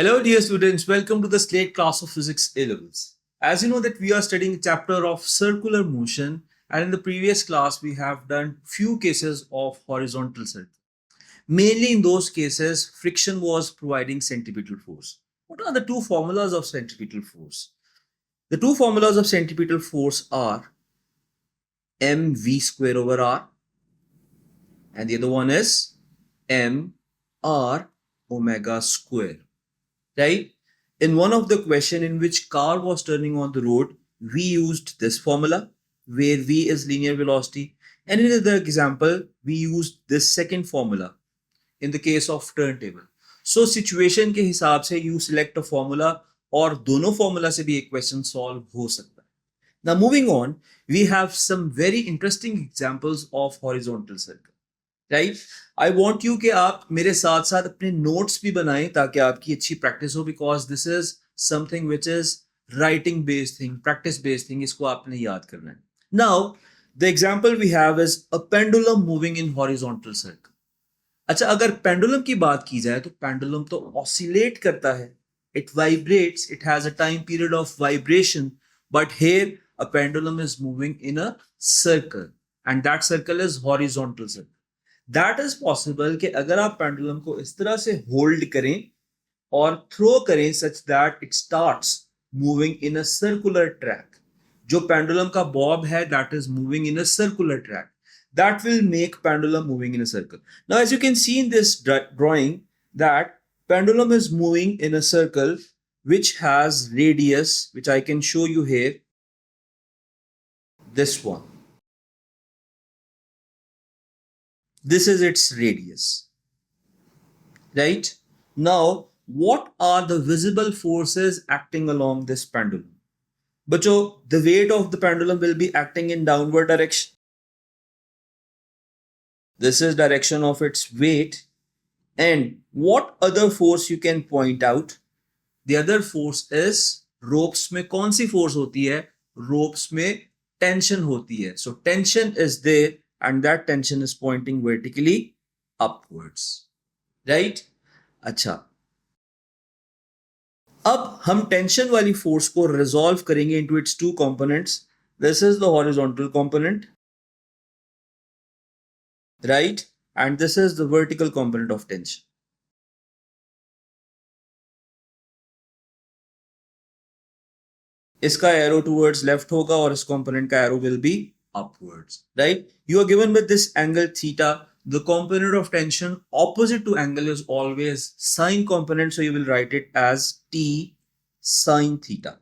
Hello dear students, welcome to the Slate class of Physics A-Levels. As you know that we are studying a chapter of circular motion, and in the previous class we have done few cases of horizontal circle. Mainly in those cases friction was providing centripetal force. What are the two formulas of centripetal force? The two formulas of centripetal force are mv square over r and the other one is m r omega square. Right? In one of the question in which car was turning on the road, we used this formula where v is linear velocity, and in another example, we used this second formula in the case of turntable. So situation के हिसाब से you select a formula और दोनों formula से भी एक question solve हो सकता है. Now moving on, we have some very interesting examples of horizontal circle. Right I want you कि आप मेरे साथ साथ अपने नोट्स भी बनाएं ताकि आपकी अच्छी प्रैक्टिस हो because this is something which is writing based thing practice based thing इसको आपने याद करना है now the example we have is a pendulum moving in horizontal circle अच्छा अगर पेंडुलम की बात की जाए तो पेंडुलम तो ऑसिलेट करता है it vibrates it has a time period of vibration but here a pendulum is moving in a circle and that circle is horizontal circle that is possible कि अगर आप पेंडुलम को इस तरह से होल्ड करें और थ्रो करें such that it starts moving in a circular track जो पेंडुलम का बॉब है that is moving in a circular track that will make pendulum moving in a circle. Now as you can see in this drawing that pendulum is moving in a circle which has radius which I can show you here, this one. This is its radius. Right? Now, what are the visible forces acting along this pendulum? Bacho, the weight of the pendulum will be acting in downward direction. This is direction of its weight. And what other force you can point out? The other force is ropes में कौन सी force होती है? Ropes में tension होती है. So tension is there and that tension is pointing vertically upwards. Right? अच्छा अब हम टेंशन वाली फोर्स को रिजॉल्व करेंगे into its two components this is the horizontal component right and this is the vertical component of tension इसका arrow towards left होगा और इस कंपोनेंट का arrow will be upwards right you are given with this angle theta the component of tension opposite to angle is always sine component so you will write it as t sine theta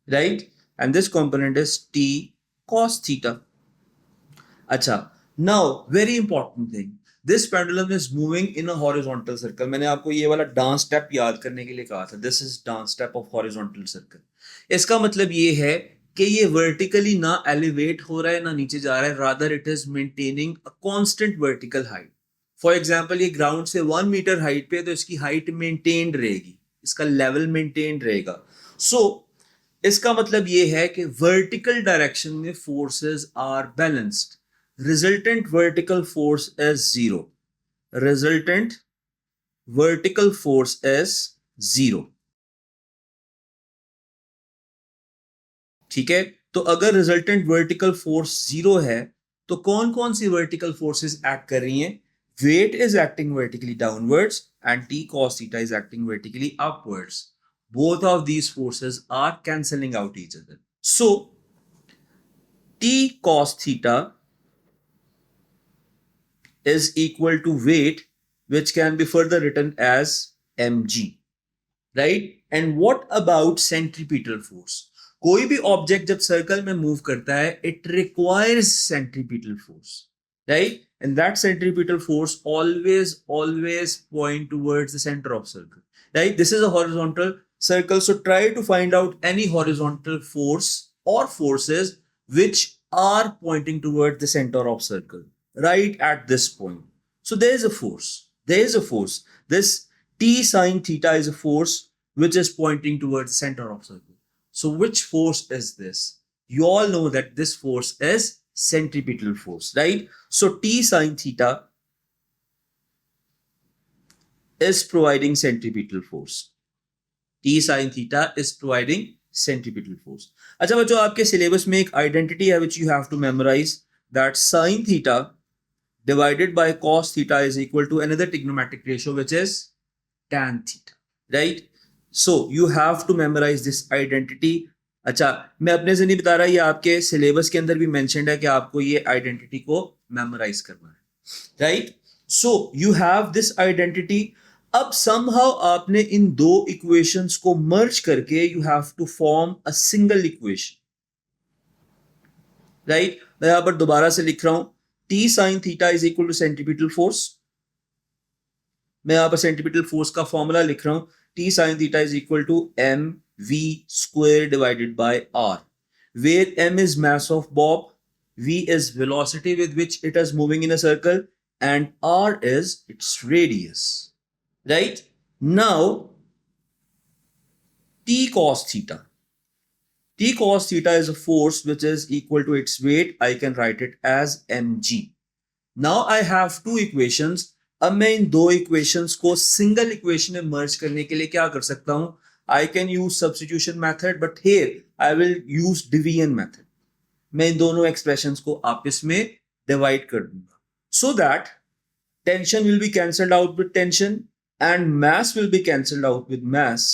right and this component is t cos theta acha now very important thing this pendulum is moving in a horizontal circle मैंने आपको ये वाला dance step याद करने के लिए कहा था this is dance step of horizontal circle इसका मतलब ये है कि ये वर्टिकली ना एलिवेट हो रहा है ना नीचे जा रहा है rather it is maintaining a constant vertical height for example ये ग्राउंड से 1 मीटर हाइट पे तो इसकी हाइट मेंटेन्ड रहेगी इसका लेवल मेंटेन्ड रहेगा सो इसका मतलब ये है कि वर्टिकल डायरेक्शन में forces are balanced resultant vertical force is zero resultant vertical force is zero ठीक है तो अगर रिजल्टेंट वर्टिकल फोर्स जीरो है तो कौन कौन सी वर्टिकल फोर्सेस एक्ट कर रही हैं weight is acting vertically downwards and t cos theta is acting vertically upwards both of these forces are cancelling out each other so t cos theta is equal to weight which can be further written as mg right and what about centripetal force कोई भी object जब circle में move करता है it requires centripetal force right and that centripetal force always point towards the center of circle right this is a horizontal circle so try to find out any horizontal force or forces which are pointing towards the center of circle right at this point so there is a force this t sine theta is a force which is pointing towards the center of circle so which force is this? You all know that this force is centripetal force, right? So T sine theta is providing centripetal force. T sin theta is providing centripetal force. अच्छा बच्चों, आपके syllabus में एक identity है which you have to memorize, that sin theta divided by cos theta is equal to another trigonometric ratio which is tan theta, right? So you have to memorize this identity. अच्छा, मैं अपने से नहीं बता रहा, ये आपके सिलेबस के अंदर भी मेंशन्ड है कि आपको ये आइडेंटिटी को मेमोराइज करना है, right? So you have this identity. अब समहाउ आपने इन दो इक्वेशंस को मर्ज करके you have to form a single equation, right? मैं यहां पर दोबारा से लिख रहा हूं, T sine theta is equal to centripetal force. मैं यहां पर सेंट्रीपिटल फोर्स का फॉर्मूला लिख रहा हूं, T sine theta is equal to m v square divided by r, where m is mass of bob, v is velocity with which it is moving in a circle, and r is its radius, right? Now t cos theta, t cos theta is a force which is equal to its weight. I can write it as mg. Now I have two equations. अब मैं इन दो equations को single equation में मर्ज करने के लिए क्या कर सकता हूं? I can use substitution method, but here I will use division method. मैं इन दोनों एक्सप्रेशंस को आपस में डिवाइड कर दूंगा, so that tension will be cancelled out with tension and mass will be cancelled out with mass.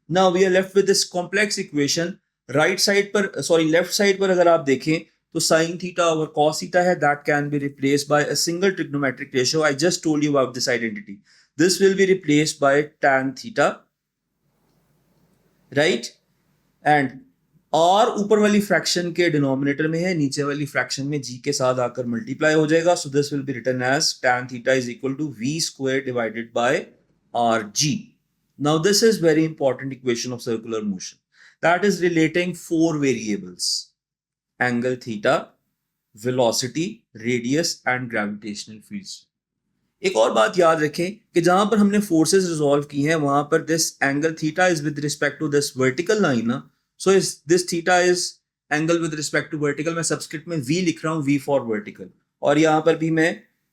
Now we are left with this complex equation. Right side पर, sorry left side पर अगर आप देखें तो sin theta over cos theta है, that can be replaced by a single trigonometric ratio. I just told you about this identity. This will be replaced by tan theta, right? And और ऊपर वाली fraction के denominator में है, नीचे वाली fraction में g के साथ आकर मल्टीप्लाई हो जाएगा. So this will be written as tan theta is equal to v square divided by rg. Now this is very important equation of circular motion that is relating four variables: angle theta, velocity, radius and gravitational fields. एक और बात याद रखें कि जहां पर हमने forces resolve की हैं वहां पर this angle theta is with respect to this vertical line ना. So is this theta is angle with respect to vertical. मैं सबस्क्रिप्ट में v लिख रहा हूँ, v for vertical, और यहाँ पर भी मैं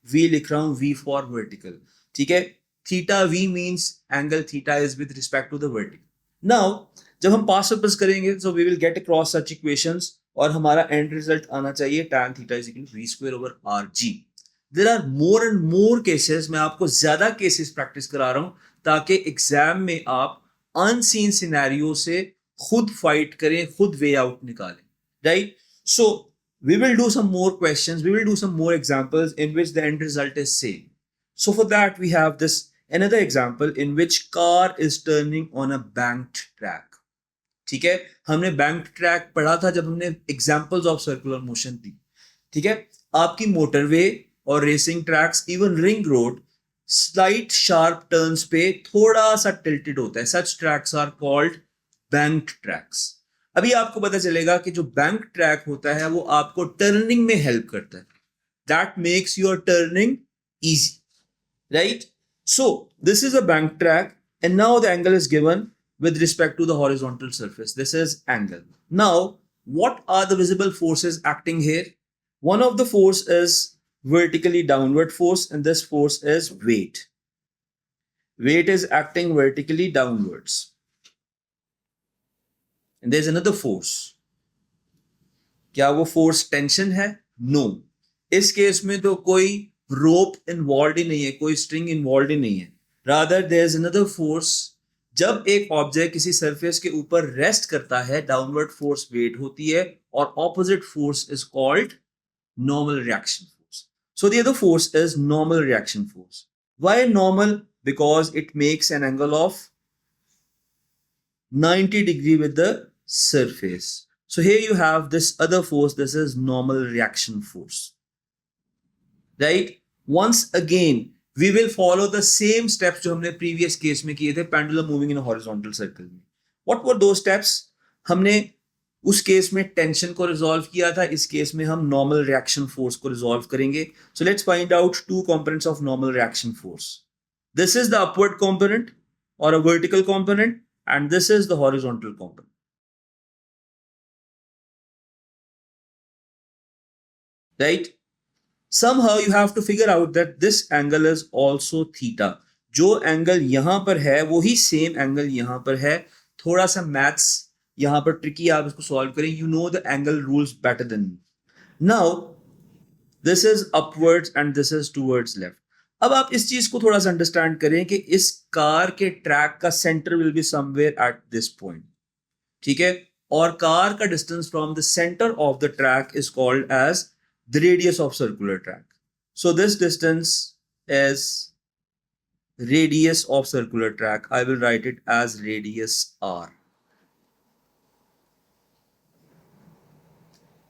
v लिख रहा हूँ, v for vertical. ठीक है, theta v means angle theta is with respect to the vertical. Now जब हम past purpose करेंगे so we will get across such equations और हमारा end result आना चाहिए tan theta is equal to v square over rg. There are more and more cases. मैं आपको ज्यादा cases प्रैक्टिस करा रहा हूँ ताकि एग्जाम में आप अनसीन सिनेरियो से खुद फाइट करें, खुद वे आउट निकालें, right? So we will do some more questions, we will do some more examples in which the end result is same. So for that we have this another example in which car is turning on a banked track. ठीक है, हमने banked track पढ़ा था जब हमने examples of circular motion थी. ठीक है, आपकी मोटरवे और racing tracks, even ring road, slight sharp turns पे थोड़ा सा टिल्टेड होता है. Such tracks are called banked tracks. अभी आपको पता चलेगा कि जो बैंक ट्रैक होता है वो आपको टर्निंग में हेल्प करता है. That makes your turning easy, right? So this is a bank track and now the angle is given with respect to the horizontal surface. This is angle. Now, what are the visible forces acting here? One of the force is vertically downward force, and this force is weight. Weight is acting vertically downwards. And there's another force. क्या वो force tension है? No. इस case में तो कोई rope involved ही नहीं है, कोई string involved ही नहीं है. Rather, there's another force. जब एक ऑब्जेक्ट किसी सरफेस के ऊपर रेस्ट करता है, डाउनवर्ड फोर्स वेट होती है, और opposite force is called normal reaction force. So the other force is normal reaction force. Why normal? Because it makes an angle of 90 degree with the surface. So here you have this other force. This is normal reaction force, right? Once again, we will follow the same steps जो हमने previous case में किए थे, pendulum moving in a horizontal circle में. What were those steps? हमने उस case में tension को रिजॉल्व किया था, इस केस में हम नॉर्मल रिएक्शन फोर्स को रिजॉल्व करेंगे. So let's find out two components of normal reaction force. This is the upward component और a vertical component, and this is the horizontal component, right? Somehow you have to figure out that this angle is also theta. जो angle यहां पर है वही same angle यहां पर है. थोड़ा सा मैथ्स यहां पर ट्रिकी, आप इसको सॉल्व करें. You know the angle rules better than me. Now this is upwards and this is towards left. अब आप इस चीज को थोड़ा सा अंडरस्टैंड करें कि इस कार के ट्रैक का centre will be somewhere at this point. ठीक है. और कार का distance from the centre of the track is called as the radius of circular track. So this distance is radius of circular track. I will write it as radius r.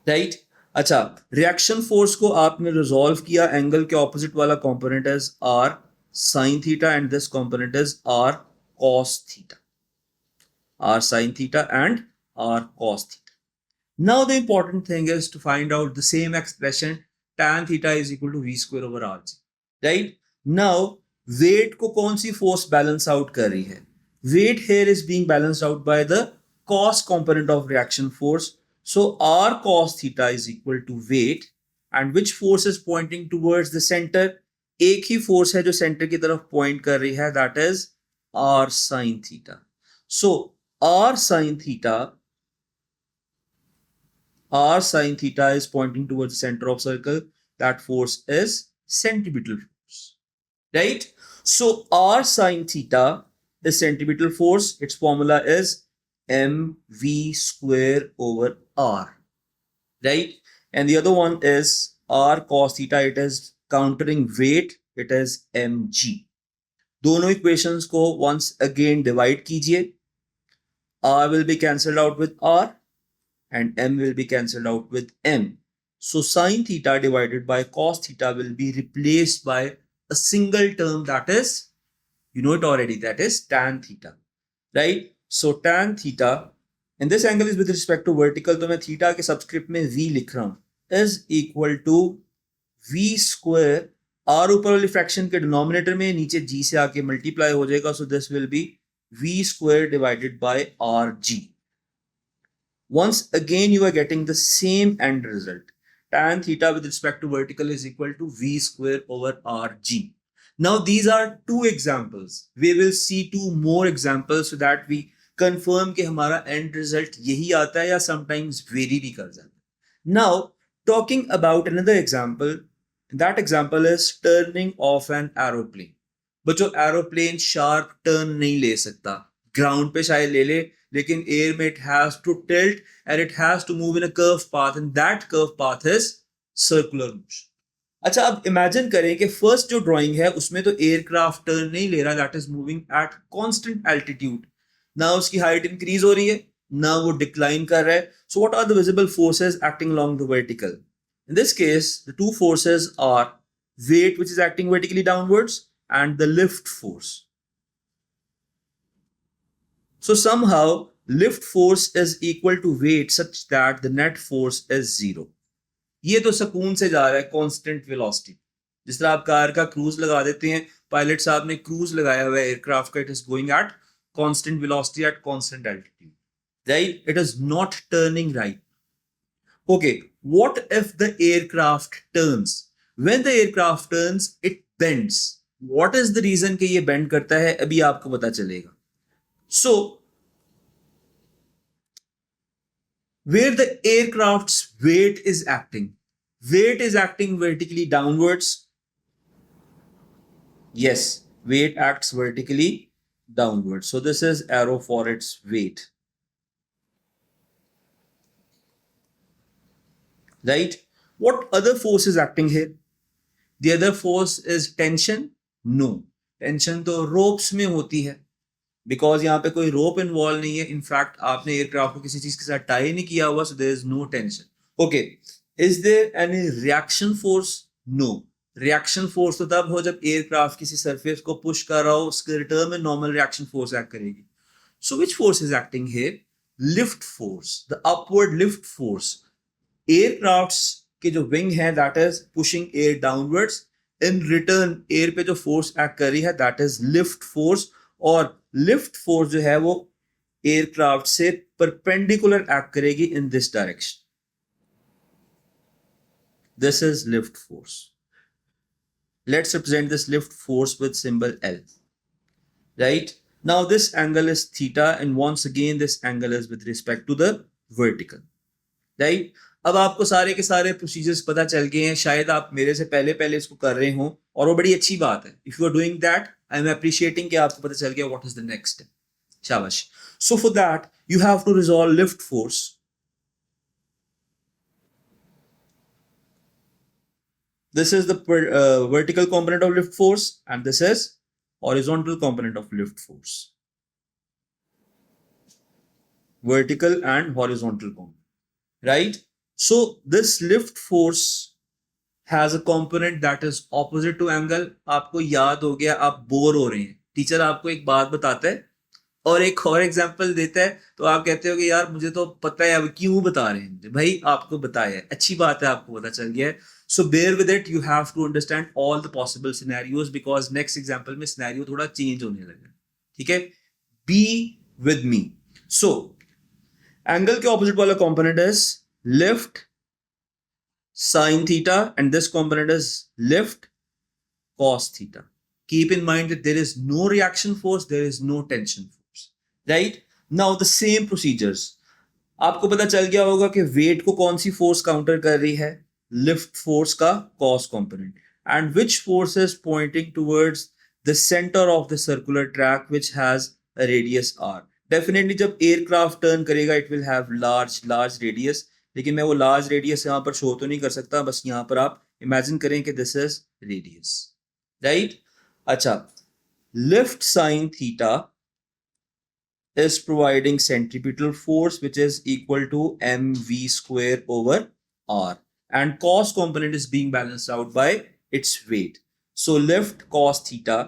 Right? अच्छा, reaction force को आपने resolve किया. Angle के opposite वाला component is r sin theta and this component is r cos theta. r sin theta and r cos theta. Now the important thing is to find out the same expression tan theta is equal to v square over rg. Right? Now weight को कौन सी force balance out कर रही है? Weight here is being balanced out by the cos component of reaction force. So r cos theta is equal to weight and which force is pointing towards the centre. एक ही force है जो centre की तरफ point कर रही है, that is r sine theta. So r sine theta is pointing towards the center of circle. That force is centripetal force. Right? So r sin theta is centripetal force. Its formula is mv square over r. Right? And the other one is r cos theta. It is countering weight. It is mg. दोनों equations को once again divide कीजिए. r will be cancelled out with r and m will be cancelled out with m. So sin theta divided by cos theta will be replaced by a single term, that is, you know it already, that is tan theta. Right? So tan theta, and this angle is with respect to vertical, तो मैं theta के subscript में v लिख रहा हूँ, is equal to v square. r ऊपर वाली fraction के denominator में, नीचे g से आके multiply हो जाएगा. So this will be v square divided by rg. Once again you are getting the same end result. Tan theta with respect to vertical is equal to v square over rg. Now these are two examples. We will see two more examples so that we confirm कि हमारा end result यही आता है या sometimes vary भी कर जाता है. Now talking about another example. That example is turning of an aeroplane. बच्चों एरोप्लेन शार्प टर्न नहीं ले सकता. ग्राउंड पे शायद ले ले, लेकिन एयर में it has to tilt and it has to move in a curve path and that curve path is circular motion. अच्छा, अब इमेजिन करें कि फर्स्ट जो ड्राइंग है उसमें तो एयरक्राफ्ट टर्न नहीं ले रहा, that is moving at constant altitude. ना उसकी हाइट इंक्रीज हो रही है, ना वो डिक्लाइन कर रहा है. So what are the visible forces acting along the vertical? In this case the two forces are weight which is acting vertically downwards and the lift force. So somehow lift force is equal to weight such that the net force is zero. ये तो सुकून से जा रहा है constant velocity. जिस तरह आप कार का क्रूज लगा देते हैं, पायलट साहब ने क्रूज लगाया हुआ है एयरक्राफ्ट का, it is going at constant velocity at constant altitude. Right? It is not turning right. Okay, what if the aircraft turns? When the aircraft turns, it bends. What is the reason कि ये bend करता है? अभी आपको पता चलेगा. So, where the aircraft's weight is acting vertically downwards. Yes, weight acts vertically downwards. So this is arrow for its weight. Right? What other force is acting here? The other force is tension. No, tension तो ropes में होती है, because यहाँ पे कोई rope involved नहीं है. In fact, आपने एयरक्राफ्ट को किसी चीज के साथ टाई नहीं किया हुआ, so there is no tension. Okay, is there any reaction force? No. Reaction force तो तब हो जब एयरक्राफ्ट किसी सरफेस को पुश कर रहा हो, उसके रिटर्न में नॉर्मल रिएक्शन फोर्स एक्ट करेगी. So which force is acting here? Lift force, the upward lift force. Aircrafts के जो विंग है that is pushing air downwards. In return air पे जो फोर्स एक्ट कर रही है दैट इज लिफ्ट फोर्स. और लिफ्ट फोर्स जो है वो एयरक्राफ्ट से परपेंडिकुलर एक्ट करेगी in this direction. This is lift force. Let's represent this lift force with symbol L. right? Now this angle is theta, and once again this angle is with respect to the vertical, right? अब आपको सारे के सारे procedures पता चल गए हैं, शायद आप मेरे से पहले पहले इसको कर रहे हो, और वो बड़ी अच्छी बात है. If you are doing that, I am appreciating कि आपको पता चल गया what is the next step. शाबाश. So for that you have to resolve lift force. This is the vertical component of lift force, and this is horizontal component of lift force. Vertical and horizontal component, right? So this lift force has a component that is opposite to angle. आपको याद हो गया, आप bore हो रहे हैं, teacher आपको एक बात बताता है और एक और एग्जांपल देता है, तो आप कहते हो कि यार मुझे तो पता है, अब क्यों बता रहे हैं मुझे. भाई आपको बताया है, अच्छी बात है, आपको पता चल गया है. So bear with it, you have to understand all the possible scenarios, because next example में सिनेरियो थोड़ा चेंज होने लगा. ठीक है, be with me. So angle के ऑपोजिट वाला component is lift sin theta, and this component is lift cos theta. Keep in mind that there is no reaction force, there is no tension force, right? Now the same procedures. आपको पता चल गया होगा कि wait को कौन सी force counter कर रही है, लिफ्ट फोर्स का cos component, and which force is pointing towards the center of the circular track which has a radius r. Definitely जब एयरक्राफ्ट टर्न करेगा it will have large radius, लेकिन मैं वो large radius यहाँ पर show तो नहीं कर सकता, बस यहाँ पर आप इमेजिन करें कि दिस इज रेडियस, राइट? अच्छा, lift sign theta is providing centripetal force which is equal to mv square over r, and cos component is being balanced out by its weight. So lift cos theta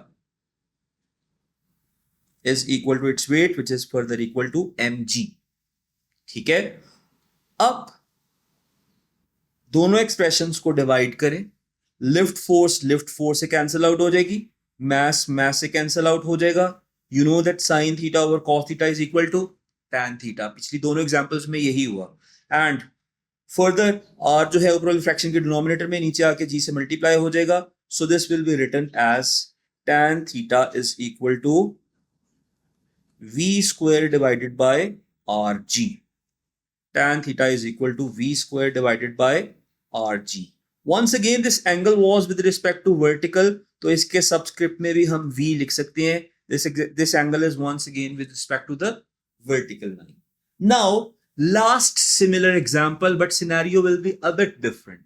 is equal to its weight which is further equal to mg. ठीक है, अब दोनों expressions को divide करें. Lift force से cancel out हो जाएगी, mass से कैंसिल आउट हो जाएगा. You know that sine theta over cos theta is equal to tan theta. पिछली दोनों एग्जांपल्स में यही हुआ. एंड फर्दर आर जो है ऊपर वाली फ्रैक्शन के डिनोमिनेटर में नीचे आके जी से मल्टीप्लाई हो जाएगा. So this will be written as tan theta is equal to v square divided by rg. Tan theta is equal to v square divided by rg. Once again this angle was with respect to vertical, तो इसके subscript में भी हम v लिख सकते हैं. This angle is once again with respect to the vertical line. Now last similar example, but scenario will be a bit different.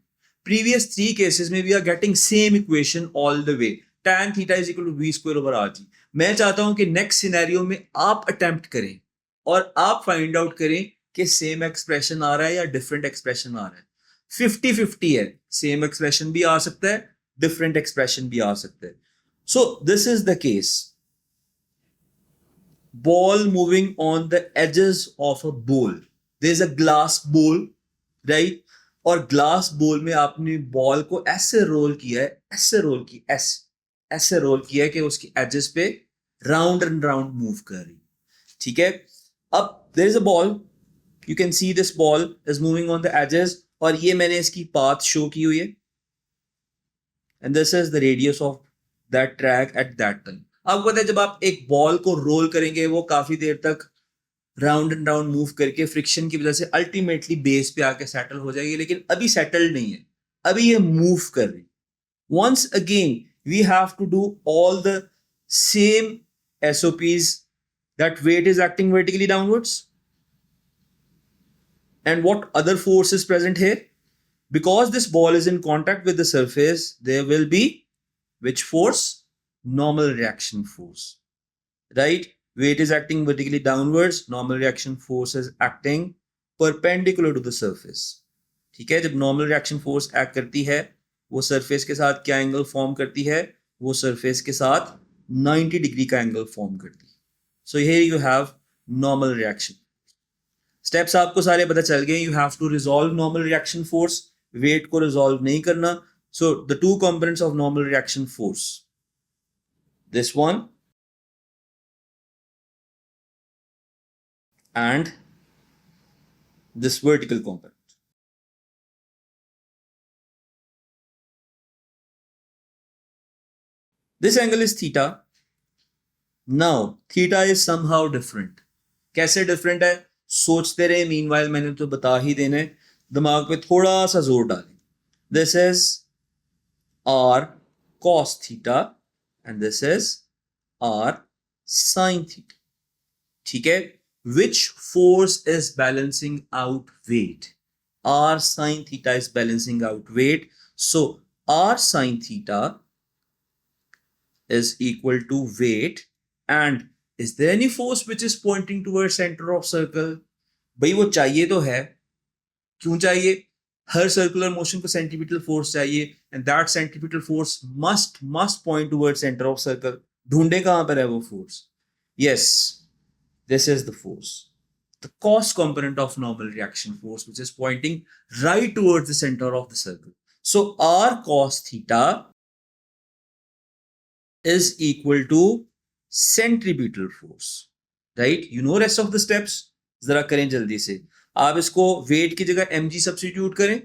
Previous three cases में we are getting same equation all the way. Tan theta is equal to v square over rg. मैं चाहता हूं कि next scenario में आप attempt करें और आप फाइंड आउट करें कि सेम एक्सप्रेशन आ रहा है या डिफरेंट एक्सप्रेशन आ रहा है. 50-50 है, सेम एक्सप्रेशन भी आ सकता है, डिफरेंट एक्सप्रेशन भी आ सकता है. So this is the case. Ball moving on the edges of a bowl. There is a glass bowl, right? और ग्लास बोल में आपने बॉल को ऐसे रोल किया है, ऐसे रोल किया है कि उसकी एजेस पे राउंड एंड राउंड मूव कर रही. ठीक है, अब there is a ball, you can see this ball is moving on the edges, और ये मैंने इसकी पाथ शो की हुई है, and this is the radius of that track at that time. आपको पता है जब आप एक बॉल को रोल करेंगे वो काफी देर तक राउंड एंड राउंड मूव करके फ्रिक्शन की वजह से अल्टीमेटली बेस पे आके सेटल हो जाएगी, लेकिन अभी सेटल्ड नहीं है, अभी ये मूव कर रही. Once again we have to do all the same SOPs. That weight is acting vertically downwards. And what other force is present here? Because this ball is in contact with the surface, there will be which force? Normal reaction force, right? Weight is acting vertically downwards, normal reaction force is acting perpendicular to the surface. ठीक है, जब normal reaction force act करती है वो surface के साथ क्या angle form करती है? वो surface के साथ 90 डिग्री का एंगल फॉर्म करती है. So here you have normal reaction. Steps आपको सारे पता चल गए. You have to resolve normal reaction force, weight को रिजॉल्व नहीं करना. So the two components of normal reaction force, this one and this vertical component. This angle is theta, now theta is somehow different. कैसे different है सोचते रहे, meanwhile मैंने तो बता ही देना है, दिमाग पे थोड़ा सा जोर डालें. This is r cos theta and this is r sin theta. ठीक है. Which force is balancing out weight? R sin theta is balancing out weight. So R sin theta is equal to weight. And is there any force which is pointing towards center of circle? भाई वो चाहिए तो है. क्यों चाहिए? हर circular motion को centripetal force चाहिए and that centripetal force must point towards centre of circle. ढूंढे कहां पर है वो force? Yes, this is the force, the cos component of normal reaction force, which is pointing right towards the center of the circle. So r cos theta is equal to centripetal force, right? You know rest of the steps. जरा करें जल्दी से. आप इसको wait की जगह mg substitute करें,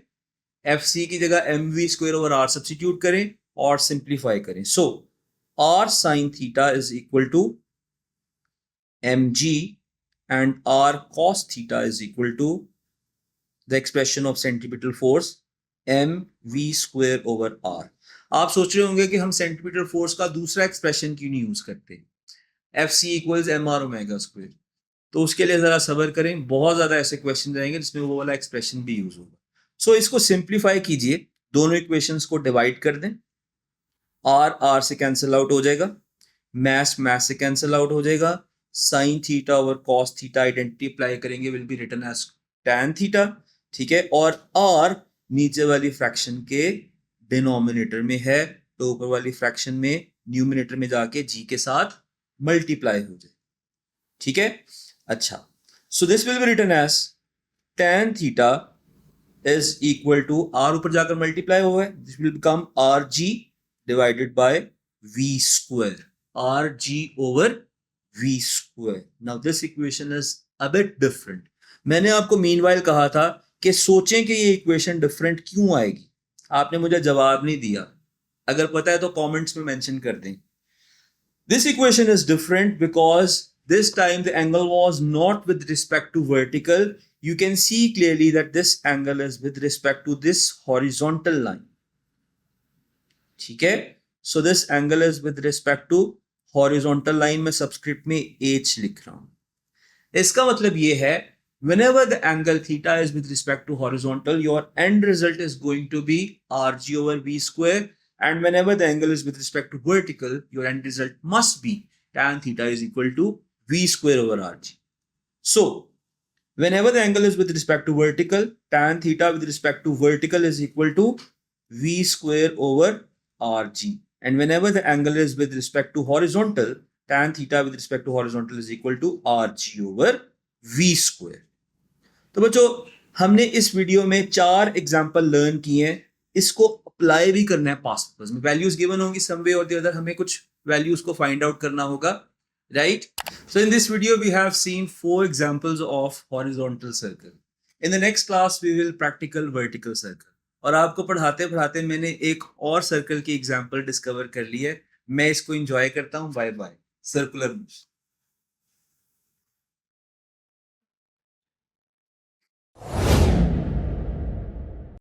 fc की जगह mv square over r substitute करें और सिंप्लीफाई करें. So r sin theta is equal to mg and r cos theta is equal to the expression of centripetal force mv square over r. आप सोच रहे होंगे कि हम सेंटीमीटर फोर्स का दूसरा एक्सप्रेशन क्यों नहीं यूज करते, fc equals mr omega square. तो उसके लिए जरा सब्र करें, बहुत ज्यादा ऐसे क्वेश्चन आएंगे जिसमें वो वाला एक्सप्रेशन भी यूज होगा. सो इसको सिंप्लीफाई कीजिए, दोनों इक्वेशंस को डिवाइड कर दें, r से कैंसिल आउट हो जाएगा, मैथ से कैंसिल आउट हो जाएगा, sine theta over cos theta identity apply करेंगे, will be written as tan theta. ठीक है. और r नीचे वाली फ्रैक्शन के डिनोमिनेटर में है तो ऊपर वाली फ्रैक्शन में न्यूमिनेटर में जाके g के साथ मल्टीप्लाई हो जाए. ठीक है. अच्छा, so this will be written as tan theta is equal to r ऊपर जाकर मल्टीप्लाई हुआ है, this will become rg divided by v square, rg over v square. Now this equation is a bit different. मैंने आपको meanwhile कहा था कि सोचें कि ये इक्वेशन डिफरेंट क्यों आएगी. आपने मुझे जवाब नहीं दिया. अगर पता है तो कमेंट्स में मेंशन कर दें. This equation is different because this time the angle was not with respect to vertical. You can see clearly that this angle is with respect to this horizontal line. ठीक है. So this angle is with respect to horizontal line में subscript में h लिख रहा हूं. इसका मतलब ये है whenever the angle theta is with respect to horizontal, your end result is going to be rg over v square, and whenever the angle is with respect to vertical, your end result must be tan theta is equal to v square over rg. So whenever the angle is with respect to vertical, tan theta with respect to vertical is equal to v square over rg. And whenever the angle is with respect to horizontal, tan theta with respect to horizontal is equal to rg over v square. तो बच्चों हमने इस video में 4 example learn किए हैं. इसको apply भी करना है पास्ट पर्पस में. वैल्यूज गिवन होंगी सम वे और द अदर, हमें कुछ वैल्यूज को फाइंड आउट करना होगा, right? So in this video we have seen 4 examples of horizontal circle. In the next class we will practical vertical circle. और आपको पढ़ाते पढ़ाते मैंने एक और सर्कल की एग्जांपल डिस्कवर कर ली है. मैं इसको एंजॉय करता हूं. Bye bye. Circular motion.